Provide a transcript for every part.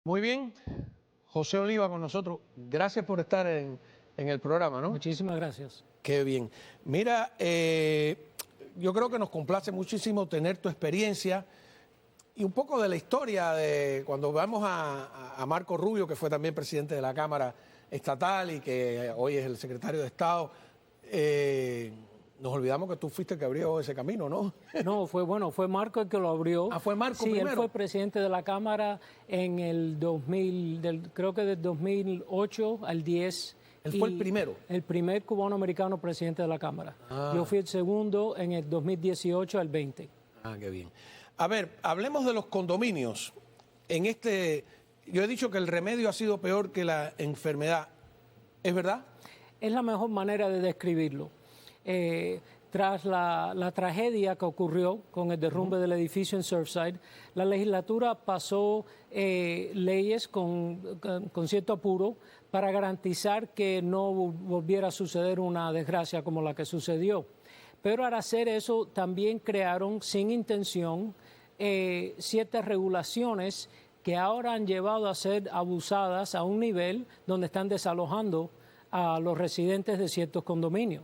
Muy bien, José Oliva con nosotros. Gracias por estar en el programa, ¿no? Muchísimas gracias. Qué bien. Mira, yo creo que nos complace muchísimo tener tu experiencia y un poco de la historia de cuando vamos a Marco Rubio, que fue también presidente de la Cámara Estatal y que hoy es el secretario de Estado. Nos olvidamos que tú fuiste el que abrió ese camino, ¿no? No, fue Marco el que lo abrió. Ah, fue Marco sí, primero. Él fue presidente de la Cámara en el 2000, creo que del 2008 al 10. Él fue el primero. El primer cubano-americano presidente de la Cámara. Ah. Yo fui el segundo en el 2018 al 20. Ah, qué bien. A ver, hablemos de los condominios. Yo he dicho que el remedio ha sido peor que la enfermedad. ¿Es verdad? Es la mejor manera de describirlo. Tras la tragedia que ocurrió con el derrumbe del edificio en Surfside, la legislatura pasó leyes con cierto apuro para garantizar que no volviera a suceder una desgracia como la que sucedió. Pero al hacer eso también crearon sin intención ciertas regulaciones que ahora han llevado a ser abusadas a un nivel donde están desalojando a los residentes de ciertos condominios.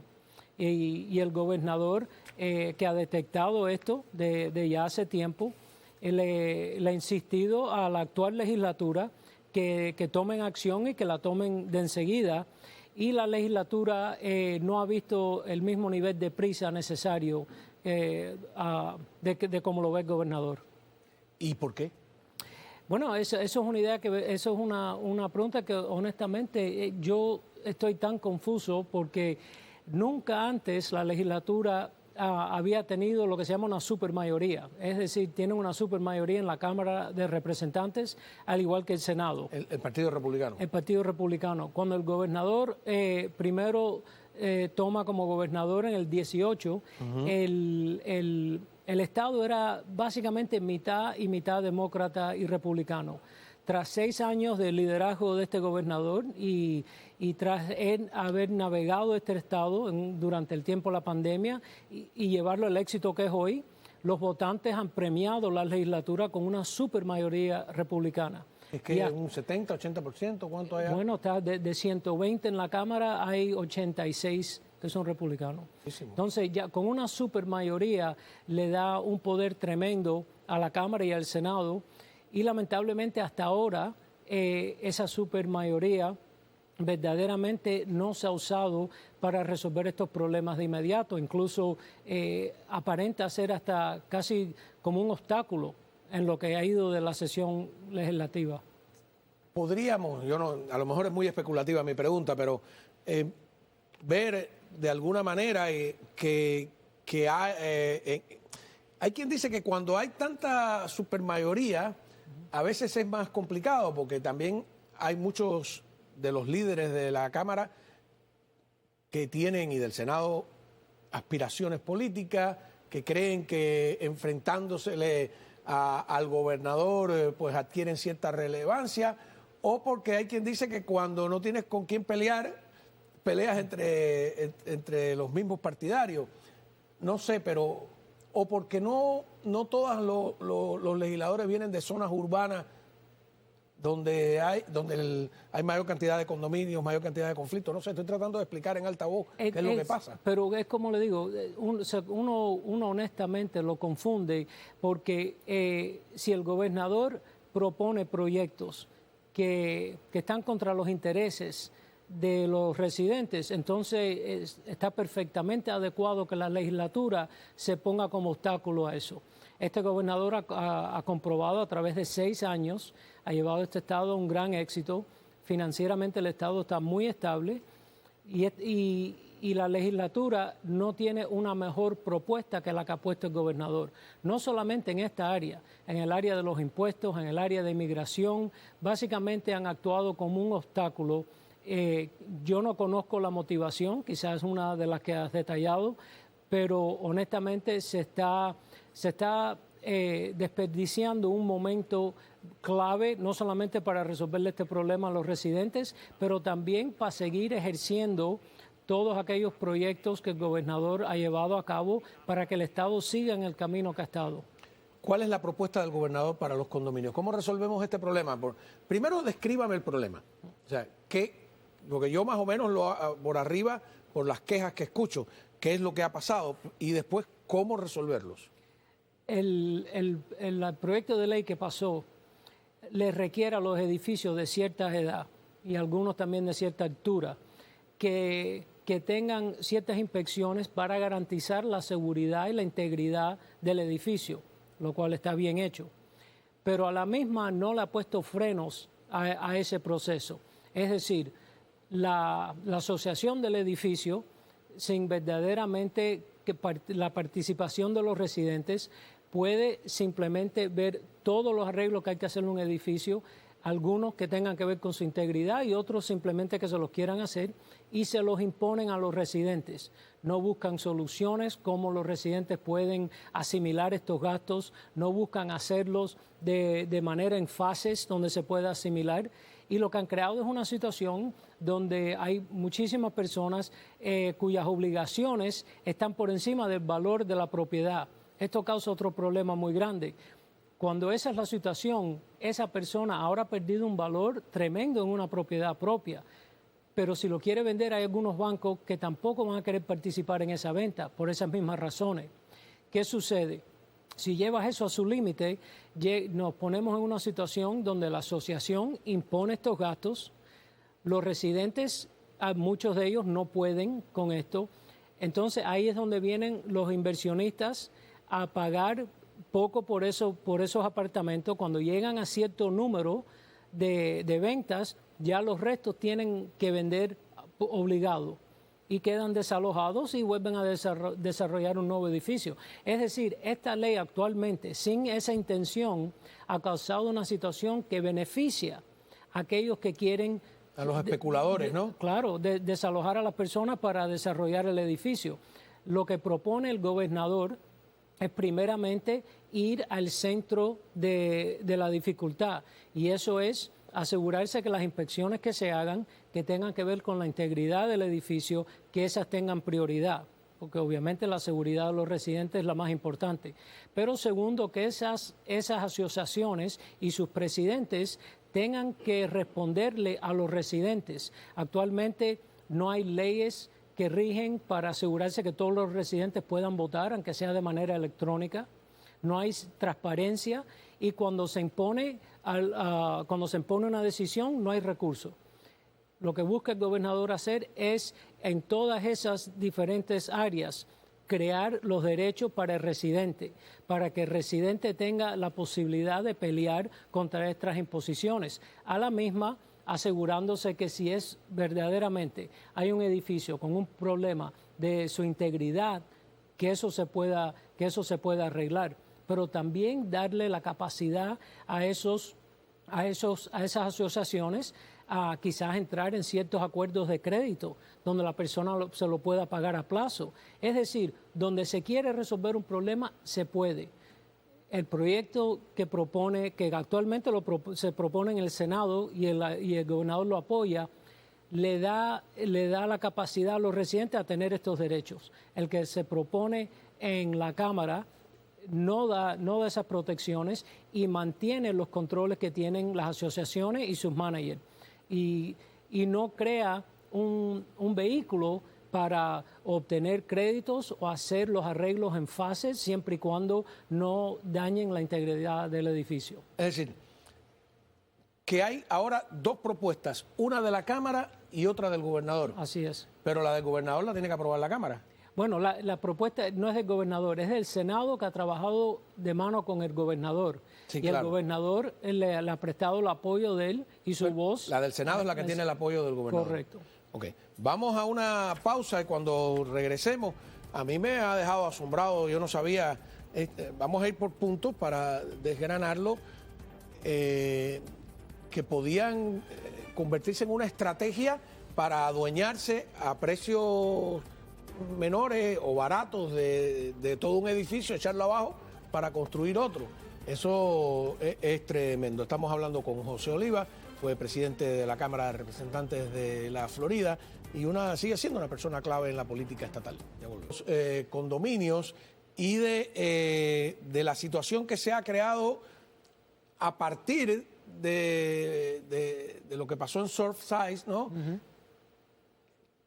Y el gobernador que ha detectado esto de ya hace tiempo, le ha insistido a la actual legislatura que tomen acción y que la tomen de enseguida. Y la legislatura no ha visto el mismo nivel de prisa necesario de cómo lo ve el gobernador. ¿Y por qué? Bueno, eso es una idea eso es una pregunta que honestamente yo estoy tan confuso porque nunca antes la legislatura había tenido lo que se llama una supermayoría, es decir, tienen una supermayoría en la Cámara de Representantes, al igual que el Senado. El Partido Republicano. El Partido Republicano. Cuando el gobernador primero toma como gobernador en el 18, el Estado era básicamente mitad y mitad demócrata y republicano. Tras 6 años de liderazgo de este gobernador y tras él haber navegado este Estado durante el tiempo de la pandemia y llevarlo al éxito que es hoy, los votantes han premiado la legislatura con una supermayoría republicana. Es que un 70, 80%, ¿cuánto hay? Bueno, está de 120 en la Cámara, hay 86 que son republicanos. Muchísimo. Entonces, ya con una supermayoría le da un poder tremendo a la Cámara y al Senado, y lamentablemente hasta ahora esa supermayoría verdaderamente no se ha usado para resolver estos problemas de inmediato. Incluso aparenta ser hasta casi como un obstáculo en lo que ha ido de la sesión legislativa. Podríamos, a lo mejor es muy especulativa mi pregunta, pero ver de alguna manera que hay quien dice que cuando hay tanta supermayoría, a veces es más complicado porque también hay muchos de los líderes de la Cámara que tienen y del Senado aspiraciones políticas, que creen que enfrentándosele al gobernador pues adquieren cierta relevancia, o porque hay quien dice que cuando no tienes con quién pelear, peleas entre los mismos partidarios. No sé, pero o porque no todos los legisladores vienen de zonas urbanas donde hay mayor cantidad de condominios, mayor cantidad de conflictos. No sé, estoy tratando de explicar en alta voz qué es lo que pasa. Pero es como le digo, uno honestamente lo confunde porque si el gobernador propone proyectos que están contra los intereses de los residentes, entonces está perfectamente adecuado que la legislatura se ponga como obstáculo a eso. Este gobernador ha comprobado a través de 6 años, ha llevado este estado a un gran éxito. Financieramente el estado está muy estable y la legislatura no tiene una mejor propuesta que la que ha puesto el gobernador. No solamente en esta área, en el área de los impuestos, en el área de inmigración, básicamente han actuado como un obstáculo. Yo no conozco la motivación, quizás una de las que has detallado, pero honestamente se está desperdiciando un momento clave, no solamente para resolverle este problema a los residentes, pero también para seguir ejerciendo todos aquellos proyectos que el gobernador ha llevado a cabo para que el Estado siga en el camino que ha estado. ¿Cuál es la propuesta del gobernador para los condominios? ¿Cómo resolvemos este problema? Primero, descríbame el problema. O sea, porque yo más o menos por arriba, por las quejas que escucho, qué es lo que ha pasado y después cómo resolverlos. El proyecto de ley que pasó le requiere a los edificios de cierta edad y algunos también de cierta altura que tengan ciertas inspecciones para garantizar la seguridad y la integridad del edificio, lo cual está bien hecho. Pero a la misma no le ha puesto frenos a ese proceso. Es decir, la asociación del edificio, sin verdaderamente la participación de los residentes, puede simplemente ver todos los arreglos que hay que hacer en un edificio, algunos que tengan que ver con su integridad y otros simplemente que se los quieran hacer y se los imponen a los residentes. No buscan soluciones cómo los residentes pueden asimilar estos gastos, no buscan hacerlos de manera en fases donde se pueda asimilar. Y lo que han creado es una situación donde hay muchísimas personas cuyas obligaciones están por encima del valor de la propiedad. Esto causa otro problema muy grande. Cuando esa es la situación, esa persona ahora ha perdido un valor tremendo en una propiedad propia. Pero si lo quiere vender, hay algunos bancos que tampoco van a querer participar en esa venta por esas mismas razones. ¿Qué sucede? Si llevas eso a su límite, nos ponemos en una situación donde la asociación impone estos gastos, los residentes, muchos de ellos no pueden con esto, entonces ahí es donde vienen los inversionistas a pagar poco por esos apartamentos. Cuando llegan a cierto número de ventas, ya los restos tienen que vender obligado y quedan desalojados y vuelven a desarrollar un nuevo edificio. Es decir, esta ley actualmente, sin esa intención, ha causado una situación que beneficia a aquellos que quieren... A los especuladores, ¿no? Claro, desalojar a las personas para desarrollar el edificio. Lo que propone el gobernador es primeramente ir al centro de la dificultad, y eso es asegurarse que las inspecciones que se hagan, que tengan que ver con la integridad del edificio, que esas tengan prioridad, porque obviamente la seguridad de los residentes es la más importante. Pero segundo, que esas asociaciones y sus presidentes tengan que responderle a los residentes. Actualmente no hay leyes que rigen para asegurarse que todos los residentes puedan votar, aunque sea de manera electrónica. No hay transparencia y cuando se impone una decisión no hay recurso. Lo que busca el gobernador hacer es, en todas esas diferentes áreas, crear los derechos para el residente, para que el residente tenga la posibilidad de pelear contra estas imposiciones. A la misma, asegurándose que si es verdaderamente hay un edificio con un problema de su integridad, que eso se pueda arreglar, pero también darle la capacidad a esas asociaciones a quizás entrar en ciertos acuerdos de crédito donde la persona se lo pueda pagar a plazo. Es decir, donde se quiere resolver un problema, se puede. El proyecto que actualmente se propone en el Senado y el gobernador lo apoya, le da la capacidad a los residentes a tener estos derechos. El que se propone en la Cámara no da esas protecciones y mantiene los controles que tienen las asociaciones y sus managers. Y no crea un vehículo para obtener créditos o hacer los arreglos en fases siempre y cuando no dañen la integridad del edificio. Es decir, que hay ahora dos propuestas, una de la Cámara y otra del gobernador. Así es. Pero la del gobernador la tiene que aprobar la Cámara. Bueno, la propuesta no es del gobernador, es del Senado, que ha trabajado de mano con el gobernador. Sí, y claro. El gobernador le ha prestado el apoyo de él y su voz. La del Senado es la que tiene el apoyo del gobernador. Correcto. Ok, vamos a una pausa y cuando regresemos, a mí me ha dejado asombrado, yo no sabía, vamos a ir por puntos para desgranarlo, que podían convertirse en una estrategia para adueñarse a precios menores o baratos de todo un edificio, echarlo abajo para construir otro. Eso es tremendo. Estamos hablando con José Oliva, fue presidente de la Cámara de Representantes de la Florida y sigue siendo una persona clave en la política estatal. Ya volvemos. Condominios y de la situación que se ha creado a partir de lo que pasó en Surfside, ¿no?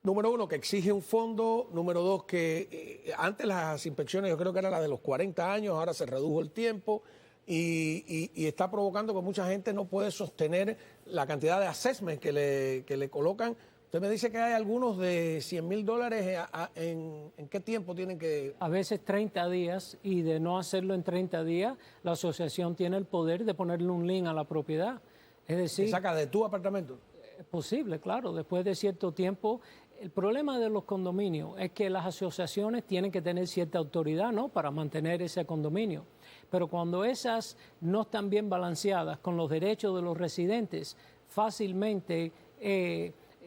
Número uno, que exige un fondo. Número dos, que antes las inspecciones yo creo que era la de los 40 años, ahora se redujo el tiempo y está provocando que mucha gente no puede sostener la cantidad de assessment que le colocan. Usted me dice que hay algunos de $100,000. ¿En qué tiempo tienen que...? A veces 30 días, y de no hacerlo en 30 días, la asociación tiene el poder de ponerle un lien a la propiedad. Es decir... ¿Se saca de tu apartamento? Es posible, claro, después de cierto tiempo. El problema de los condominios es que las asociaciones tienen que tener cierta autoridad, ¿no?, para mantener ese condominio. Pero cuando esas no están bien balanceadas con los derechos de los residentes, fácilmente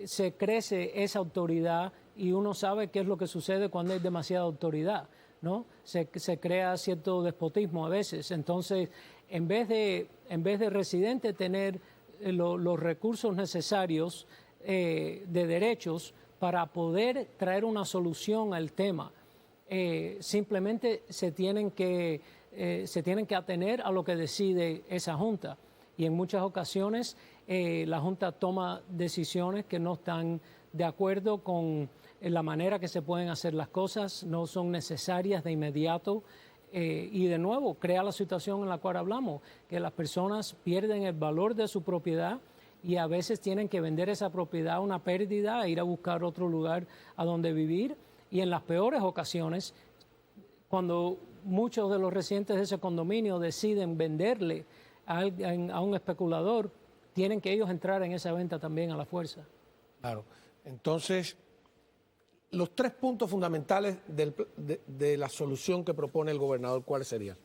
se crece esa autoridad y uno sabe qué es lo que sucede cuando hay demasiada autoridad, ¿no? Se crea cierto despotismo a veces. Entonces, en vez de residente tener los recursos necesarios de derechos para poder traer una solución al tema, simplemente se tienen que atener a lo que decide esa junta. Y en muchas ocasiones la junta toma decisiones que no están de acuerdo con la manera que se pueden hacer las cosas, no son necesarias de inmediato. Y de nuevo, crea la situación en la cual hablamos, que las personas pierden el valor de su propiedad y a veces tienen que vender esa propiedad a una pérdida e ir a buscar otro lugar a donde vivir. Y en las peores ocasiones, cuando muchos de los residentes de ese condominio deciden venderle a un especulador, tienen que ellos entrar en esa venta también a la fuerza. Claro. Entonces, los 3 puntos fundamentales de la solución que propone el gobernador, ¿cuáles serían?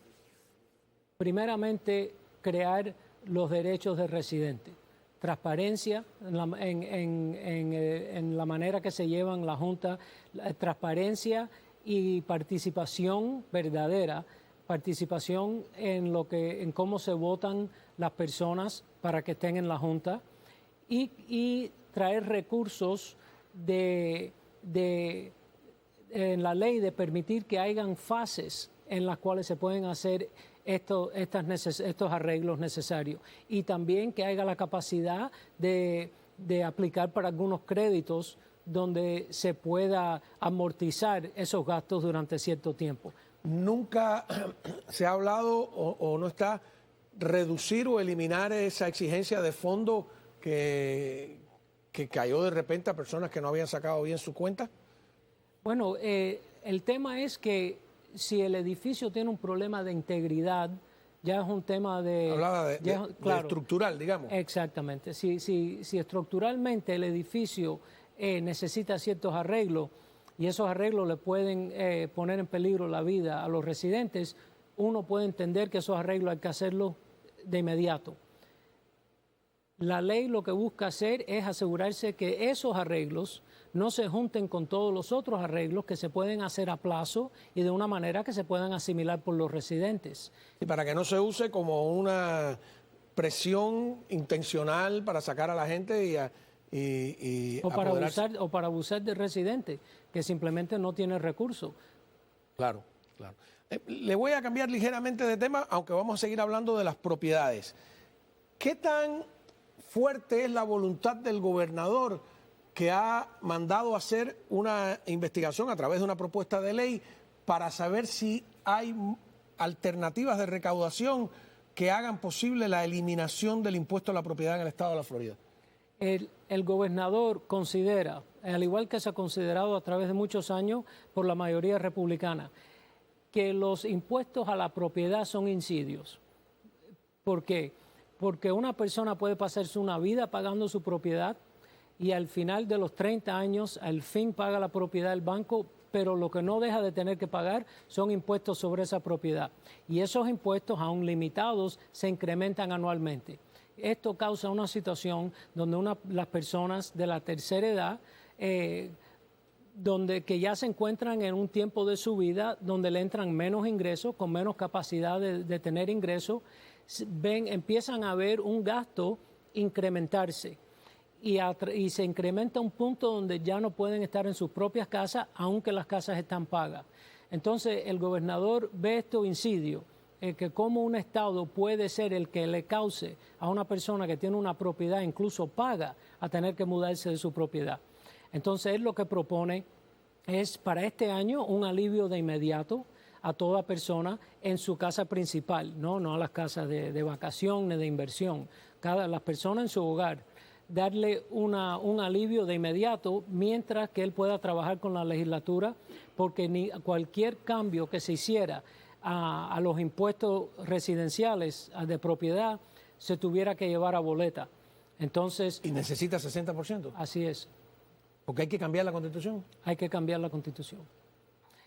Primeramente, crear los derechos del residente. Transparencia en la manera que se llevan la Junta, transparencia y participación verdadera, participación en cómo se votan las personas para que estén en la Junta y traer recursos en la ley de permitir que hayan fases en las cuales se pueden hacer estos arreglos necesarios y también que haya la capacidad de aplicar para algunos créditos donde se pueda amortizar esos gastos durante cierto tiempo. Nunca se ha hablado o no está reducir o eliminar esa exigencia de fondo que cayó de repente a personas que no habían sacado bien su cuenta. Bueno, el tema es que si el edificio tiene un problema de integridad, ya es un tema de... Hablaba de estructural, digamos. Exactamente. Si estructuralmente el edificio necesita ciertos arreglos y esos arreglos le pueden poner en peligro la vida a los residentes, uno puede entender que esos arreglos hay que hacerlos de inmediato. La ley lo que busca hacer es asegurarse que esos arreglos no se junten con todos los otros arreglos que se pueden hacer a plazo y de una manera que se puedan asimilar por los residentes. Y para que no se use como una presión intencional para sacar a la gente o para abusar del residente que simplemente no tiene recursos. Claro, claro. Le voy a cambiar ligeramente de tema, aunque vamos a seguir hablando de las propiedades. ¿Qué tan fuerte es la voluntad del gobernador que ha mandado hacer una investigación a través de una propuesta de ley para saber si hay alternativas de recaudación que hagan posible la eliminación del impuesto a la propiedad en el estado de la Florida? El gobernador considera, al igual que se ha considerado a través de muchos años por la mayoría republicana, que los impuestos a la propiedad son insidios. ¿Por qué? Porque una persona puede pasarse una vida pagando su propiedad y al final de los 30 años, al fin paga la propiedad del banco, pero lo que no deja de tener que pagar son impuestos sobre esa propiedad. Y esos impuestos, aún limitados, se incrementan anualmente. Esto causa una situación donde las personas de la tercera edad, que ya se encuentran en un tiempo de su vida donde le entran menos ingresos, con menos capacidad de tener ingresos, empiezan a ver un gasto incrementarse y se incrementa un punto donde ya no pueden estar en sus propias casas, aunque las casas están pagas. Entonces, el gobernador ve esto incidio, que como un Estado puede ser el que le cause a una persona que tiene una propiedad, incluso paga a tener que mudarse de su propiedad. Entonces, él lo que propone es para este año un alivio de inmediato a toda persona en su casa principal, no a las casas de vacación ni de inversión, las personas en su hogar, darle un alivio de inmediato mientras que él pueda trabajar con la legislatura, porque ni cualquier cambio que se hiciera a los impuestos residenciales de propiedad se tuviera que llevar a boleta. Entonces, ¿Y necesita 60%? Así es. Porque hay que cambiar la Constitución. Hay que cambiar la Constitución.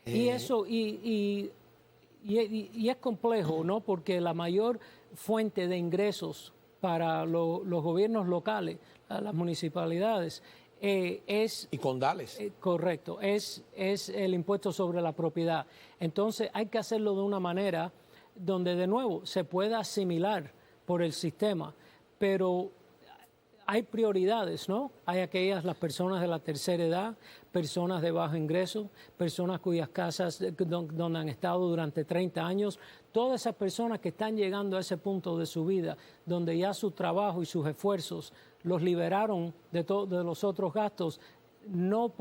Y eso, y es complejo, ¿no? Porque la mayor fuente de ingresos para los gobiernos locales, las municipalidades, es... Y condales. Correcto, es el impuesto sobre la propiedad. Entonces hay que hacerlo de una manera donde, de nuevo, se pueda asimilar por el sistema, pero hay prioridades, ¿no? Hay las personas de la tercera edad, personas de bajo ingreso, personas cuyas casas donde han estado durante 30 años, todas esas personas que están llegando a ese punto de su vida donde ya su trabajo y sus esfuerzos los liberaron de los otros gastos, no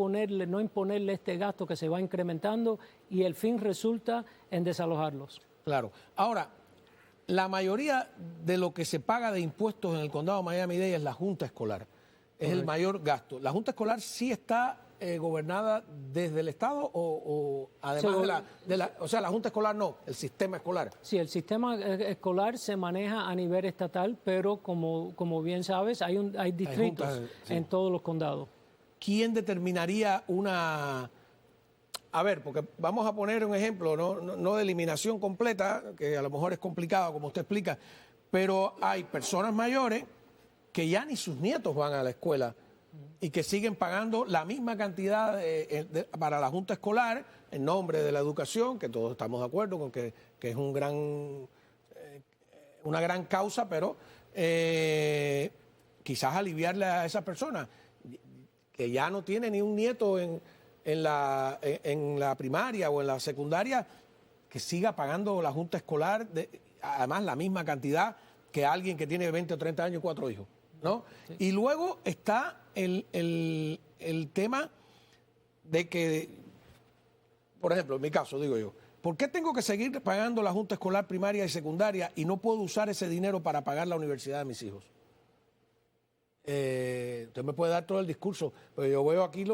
imponerle este gasto que se va incrementando y el fin resulta en desalojarlos. Claro. Ahora, la mayoría de lo que se paga de impuestos en el condado de Miami-Dade es la Junta Escolar. Es el mayor gasto. ¿La Junta Escolar sí está gobernada desde el Estado o además o sea, la Junta Escolar no, el sistema escolar? Sí, el sistema escolar se maneja a nivel estatal, pero como bien sabes, hay distritos en todos los condados. ¿Quién determinaría una... A ver, porque vamos a poner un ejemplo, no de eliminación completa, que a lo mejor es complicado, como usted explica, pero hay personas mayores que ya ni sus nietos van a la escuela y que siguen pagando la misma cantidad para la Junta Escolar en nombre de la educación, que todos estamos de acuerdo con que es una gran causa, pero quizás aliviarle a esas personas que ya no tienen ni un nieto en la primaria o en la secundaria, que siga pagando la Junta Escolar, además la misma cantidad que alguien que tiene 20 o 30 años y 4 hijos, ¿no? Sí. Y luego está el tema de que, por ejemplo, en mi caso, digo yo, ¿por qué tengo que seguir pagando la Junta Escolar primaria y secundaria y no puedo usar ese dinero para pagar la universidad de mis hijos? Usted me puede dar todo el discurso, pero yo veo aquí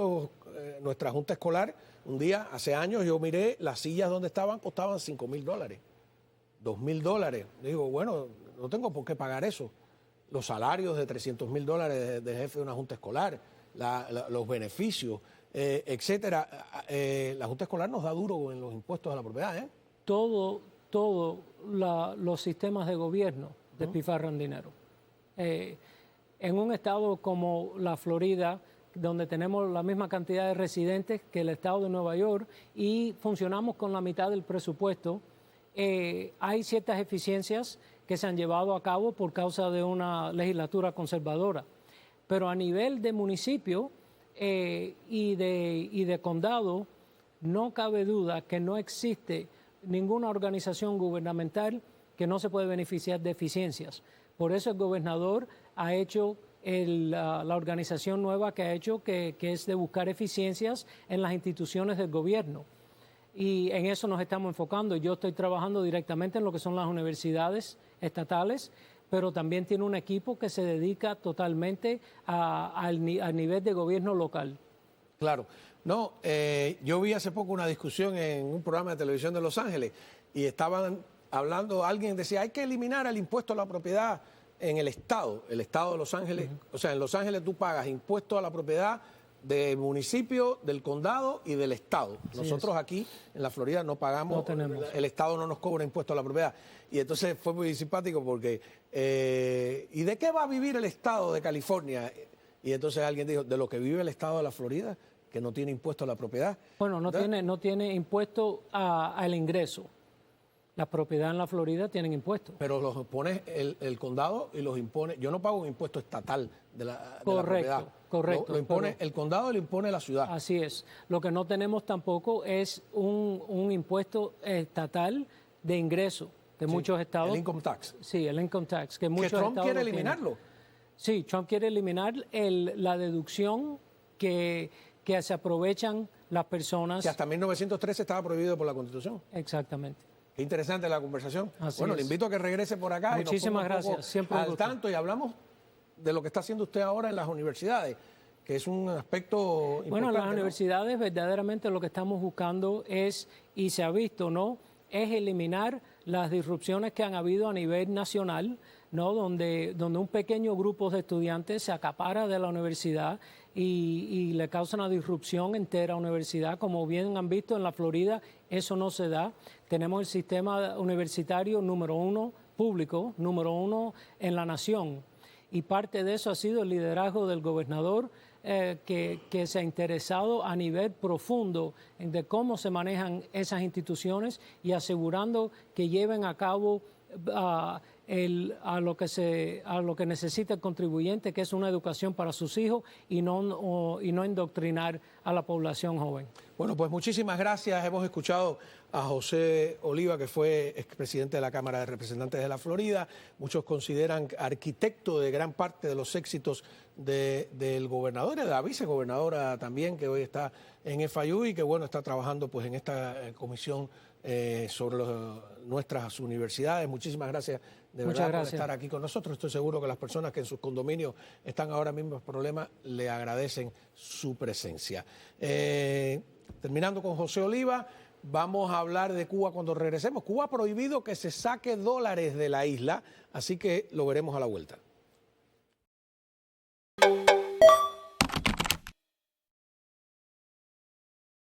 nuestra Junta Escolar, un día, hace años, yo miré las sillas donde costaban $5,000, $2,000. Digo, bueno, no tengo por qué pagar eso. Los salarios de $300,000 de jefe de una Junta Escolar, los beneficios, etcétera. La Junta Escolar nos da duro en los impuestos a la propiedad, ¿eh? Todos los sistemas de gobierno despilfarran dinero. En un estado como la Florida, donde tenemos la misma cantidad de residentes que el estado de Nueva York y funcionamos con la mitad del presupuesto, hay ciertas eficiencias que se han llevado a cabo por causa de una legislatura conservadora. Pero a nivel de municipio y de condado, no cabe duda que no existe ninguna organización gubernamental que no se puede beneficiar de eficiencias. Por eso el gobernador ha hecho la organización nueva que ha hecho, que es de buscar eficiencias en las instituciones del gobierno. Y en eso nos estamos enfocando. Yo estoy trabajando directamente en lo que son las universidades estatales, pero también tiene un equipo que se dedica totalmente al nivel de gobierno local. Claro. No, yo vi hace poco una discusión en un programa de televisión de Los Ángeles y estaban hablando, alguien decía, hay que eliminar el impuesto a la propiedad en el estado de Los Ángeles. O sea, en Los Ángeles tú pagas impuesto a la propiedad del municipio, del condado y del estado. Nosotros aquí en la Florida no pagamos, el estado no nos cobra impuesto a la propiedad. Y entonces fue muy simpático porque, ¿y de qué va a vivir el estado de California? Y entonces alguien dijo, de lo que vive el estado de la Florida, que no tiene impuesto a la propiedad. Bueno, no tiene impuesto al ingreso. Las propiedades en la Florida tienen impuestos. Pero los impone el condado y los impone. Yo no pago un impuesto estatal de la Correcto, propiedad. correcto, Lo impone pero- el condado y lo impone la ciudad. Así es. Lo que no tenemos tampoco es un impuesto estatal de ingreso que muchos estados. El income tax. Sí, el income tax, que Que muchos Trump estados quiere lo tienen. eliminarlo. Sí, Trump quiere eliminar la deducción que se aprovechan las personas. Que hasta 1913 estaba prohibido por la Constitución. Exactamente. Qué interesante la conversación. Así Bueno, es. le invito a que regrese por acá. Muchísimas y nos ponga un poco gracias. Siempre un al gusto. tanto y hablamos de lo que está haciendo usted ahora en las universidades, que es un aspecto importante. Bueno, en las ¿no? universidades verdaderamente lo que estamos buscando es, y se ha visto, ¿no?, es eliminar las disrupciones que han habido a nivel nacional, ¿no?, donde un pequeño grupo de estudiantes se acapara de la universidad y le causa una disrupción entera a la universidad. Como bien han visto en la Florida, eso no se da. Tenemos el sistema universitario número 1 público, número 1 en la nación. Y parte de eso ha sido el liderazgo del gobernador, que se ha interesado a nivel profundo de cómo se manejan esas instituciones y asegurando que lleven a cabo a lo que necesita el contribuyente, que es una educación para sus hijos y no indoctrinar a la población joven. Bueno, pues muchísimas gracias. Hemos escuchado a José Oliva, que fue expresidente de la Cámara de Representantes de la Florida. Muchos consideran arquitecto de gran parte de los éxitos del gobernador y de la vicegobernadora también, que hoy está en FIU y que, bueno, está trabajando pues en esta comisión sobre nuestras universidades. Muchísimas gracias de Muchas verdad gracias. por estar aquí con nosotros. Estoy seguro que las personas que en sus condominios están ahora mismo en problemas le agradecen su presencia. Terminando con José Oliva, vamos a hablar de Cuba cuando regresemos. Cuba ha prohibido que se saque dólares de la isla, así que lo veremos a la vuelta.